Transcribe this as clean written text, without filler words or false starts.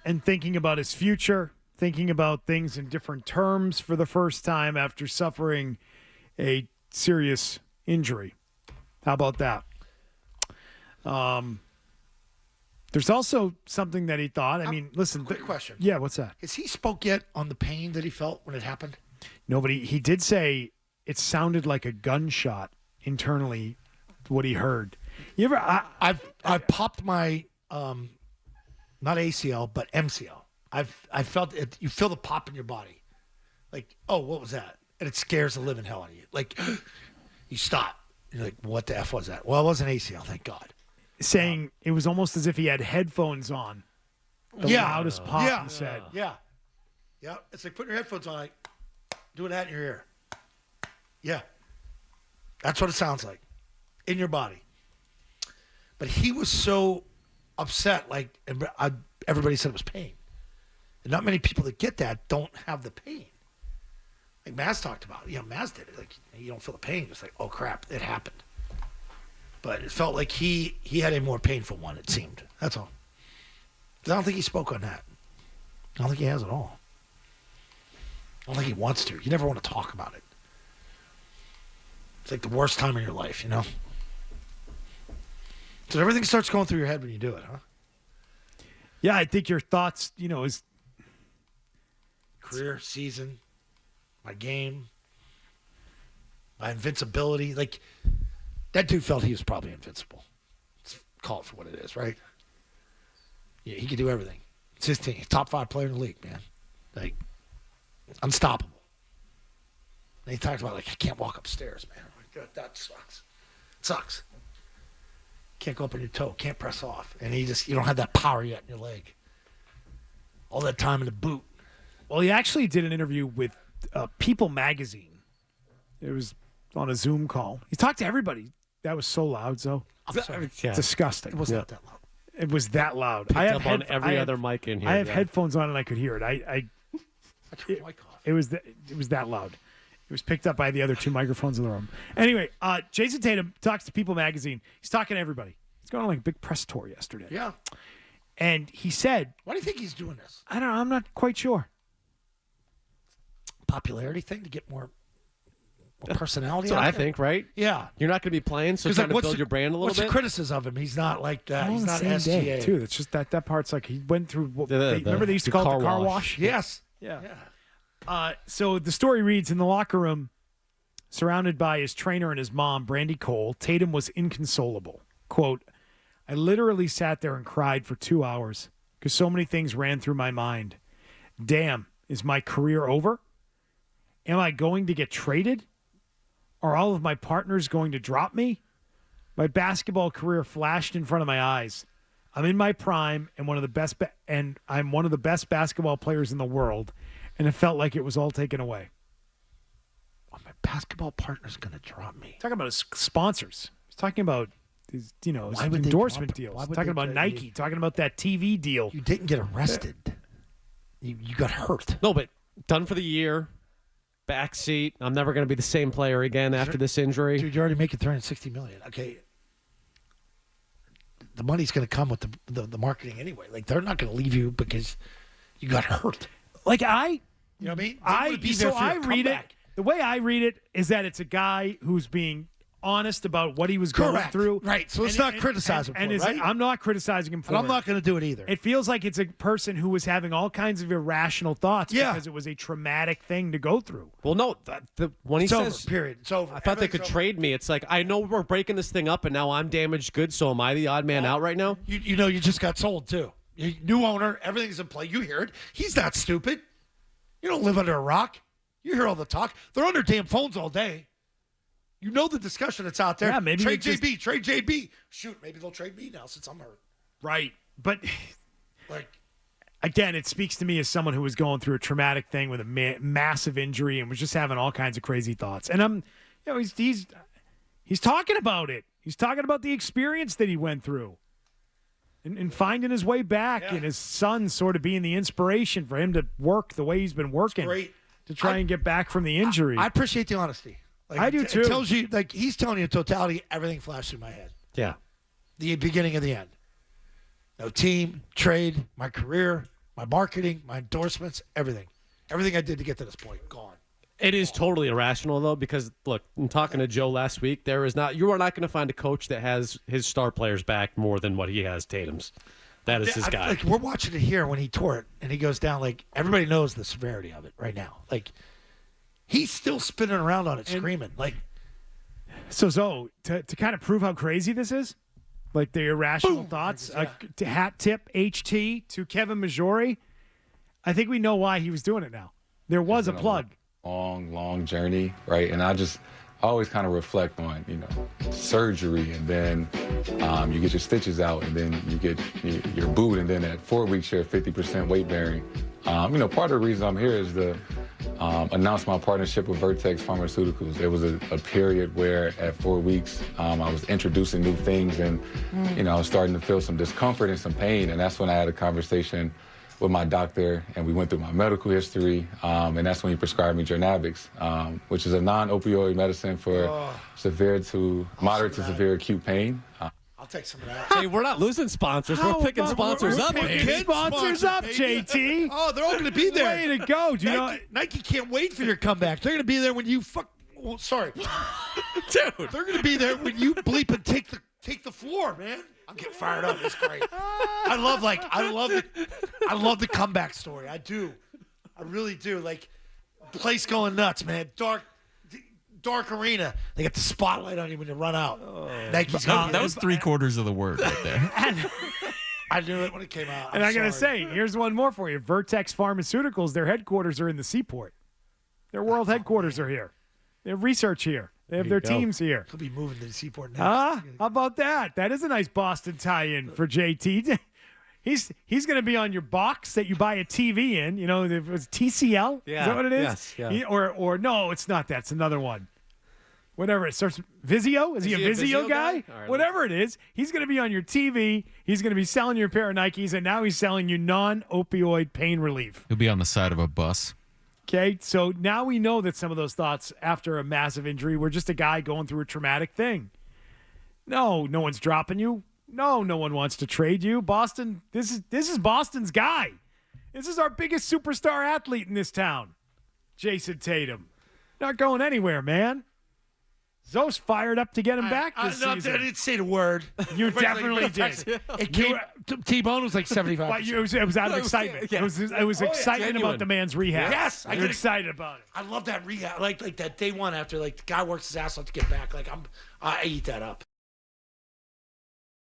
and thinking about his future, thinking about things in different terms for the first time after suffering a serious injury. How about that? There's also something that he thought. I mean, listen. Quick question. Yeah, what's that? Has he spoke yet on the pain that he felt when it happened? Nobody. He did say it sounded like a gunshot internally. What he heard. You ever? I've popped my not ACL but MCL. I felt it. You feel the pop in your body, like, oh, what was that? And it scares the living hell out of you. Like, you stop. You're like, what the F was that? Well, it wasn't ACL, thank God. Saying it was almost as if he had headphones on. The loudest pop, he said. Yeah. It's like putting your headphones on, like doing that in your ear. Yeah. That's what it sounds like in your body. But he was so upset, like everybody said it was pain. And not many people that get that don't have the pain. Like Maz talked about it. Maz did it. Like, you don't feel the pain. It's like, oh, crap, it happened. But it felt like he had a more painful one, it seemed. That's all. I don't think he spoke on that. I don't think he has at all. I don't think he wants to. You never want to talk about it. It's like the worst time of your life, you know? So everything starts going through your head when you do it, huh? Yeah, I think your thoughts, is career, season, my game, my invincibility. Like, that dude felt he was probably invincible. Let's call it for what it is, right? Yeah, he could do everything. It's his team. He's top 5 player in the league, man. Like, unstoppable. And he talked about, like, I can't walk upstairs, man. I'm like, that sucks. It sucks. Can't go up on your toe. Can't press off. And you don't have that power yet in your leg. All that time in the boot. Well, he actually did an interview with People Magazine. It was on a Zoom call. He talked to everybody. That was so loud, so disgusting. It was not that loud. It was that loud. Picked up on every other mic in here. I have headphones on and I could hear it. It was that loud. It was picked up by the other 2 microphones in the room. Anyway, Jayson Tatum talks to People Magazine. He's talking to everybody. He's going on like a big press tour yesterday. Yeah. And he said, why do you think he's doing this? I don't know. I'm not quite sure. Popularity thing to get more personality. That's what I think, right? Yeah. You're not going to be playing, so trying to build your brand a little bit. What's the criticism of him? He's not like that. He's not SGA SGA. too. That's just that part's like he went through. Remember they used to call it the car wash? Yes. Yeah. So the story reads, in the locker room, surrounded by his trainer and his mom, Brandy Cole, Tatum was inconsolable. Quote, I literally sat there and cried for 2 hours because so many things ran through my mind. Damn, is my career over? Am I going to get traded? Are all of my partners going to drop me? My basketball career flashed in front of my eyes. I'm in my prime and I'm one of the best basketball players in the world, and it felt like it was all taken away. Oh, my basketball partner's going to drop me. He's talking about his sponsors. He's talking about his endorsement deals. He's talking about Nike. Talking about that TV deal. You didn't get arrested. You got hurt. No, but done for the year. Backseat. I'm never going to be the same player again after this injury. Dude, you're already making $360 million. Okay. The money's going to come with the marketing anyway. Like, they're not going to leave you because you got hurt. Like you know what I mean? I read it. The way I read it is that it's a guy who's being honest about what he was going through. Right. So let's not criticize him for it, right? I'm not criticizing him for it. And I'm not going to do it either. It feels like it's a person who was having all kinds of irrational thoughts because it was a traumatic thing to go through. Well, no. When he says, over, period. It's over. I thought they could trade me. It's like, I know we're breaking this thing up, and now I'm damaged goods, so am I the odd man out right now? You know you just got sold, too. New owner, everything's in play. You hear it. He's not stupid. You don't live under a rock. You hear all the talk. They're on their damn phones all day. You know the discussion that's out there. Yeah, maybe trade JB, trade JB. Shoot, maybe they'll trade me now since I'm hurt. Right. But, like, again, it speaks to me as someone who was going through a traumatic thing with a massive injury and was just having all kinds of crazy thoughts. And he's talking about it. He's talking about the experience that he went through and finding his way back and his son sort of being the inspiration for him to work the way he's been working to try and get back from the injury. I appreciate the honesty. Like, I do too. It tells you, like, he's telling you in totality, everything flashed through my head. Yeah. The beginning of the end. No team, trade, my career, my marketing, my endorsements, everything. Everything I did to get to this point, gone. It is totally irrational, though, because, look, in talking to Joe last week, you are not going to find a coach that has his star players back more than what he has Tatum's. That is his guy. Like, we're watching it here when he tore it, and he goes down. Like, everybody knows the severity of it right now. Like, he's still spinning around on it, screaming. Like, so to kind of prove how crazy this is, like the irrational thoughts, to hat tip HT to Kevin Majori, I think we know why he was doing it now. There was a plug. Long journey, right? And I always kind of reflect on, surgery, and then you get your stitches out, and then you get your boot, and then at 4 weeks you're 50% weight bearing. Part of the reason I'm here is to announce my partnership with Vertex Pharmaceuticals. There was a period where at 4 weeks I was introducing new things, and I was starting to feel some discomfort and some pain, and that's when I had a conversation with my doctor, and we went through my medical history, and that's when he prescribed me Jornavix, which is a non-opioid medicine for severe to moderate to severe acute pain. I'll take some of that. Hey, we're not losing sponsors. We're picking sponsors up. Picking sponsors up, JT. Oh, they're all going to be there. Way to go. Do you know? Nike can't wait for your comeback. They're going to be there when you sorry. Dude. They're going to be there when you bleep and take the floor, man. I'm getting fired up. It's great. I love the comeback story. I do. I really do. Like, place going nuts, man. Dark arena. They got the spotlight on you when you run out. Nike's That was 3/4 of the word right there. I knew it when it came out. And I got to say, here's one more for you. Vertex Pharmaceuticals, their headquarters are in the Seaport. Their world headquarters are here. They have research here. They have their teams here. He'll be moving to the Seaport next. How about that? That is a nice Boston tie-in for JT. He's going to be on your box that you buy a TV in. It was TCL. Yeah. Is that what it is? Yes. Yeah. Or no, it's not that. It's another one. Whatever it starts. Vizio? Is he a Vizio guy? All right, Whatever it is, he's going to be on your TV. He's going to be selling you a pair of Nikes, and now he's selling you non-opioid pain relief. He'll be on the side of a bus. Okay, so now we know that some of those thoughts after a massive injury were just a guy going through a traumatic thing. No one's dropping you. No one wants to trade you. Boston, this is Boston's guy. This is our biggest superstar athlete in this town, Jayson Tatum. Not going anywhere, man. Zoe's fired up to get him back this season. I didn't say the word. You definitely did. T-Bone was like 75%. But it was out of excitement. Yeah. It was excitement Genuine. about the man's rehab. Yes, you're excited about it. I love that rehab. Like that day one after, like, the guy works his ass off to get back. Like, I eat that up.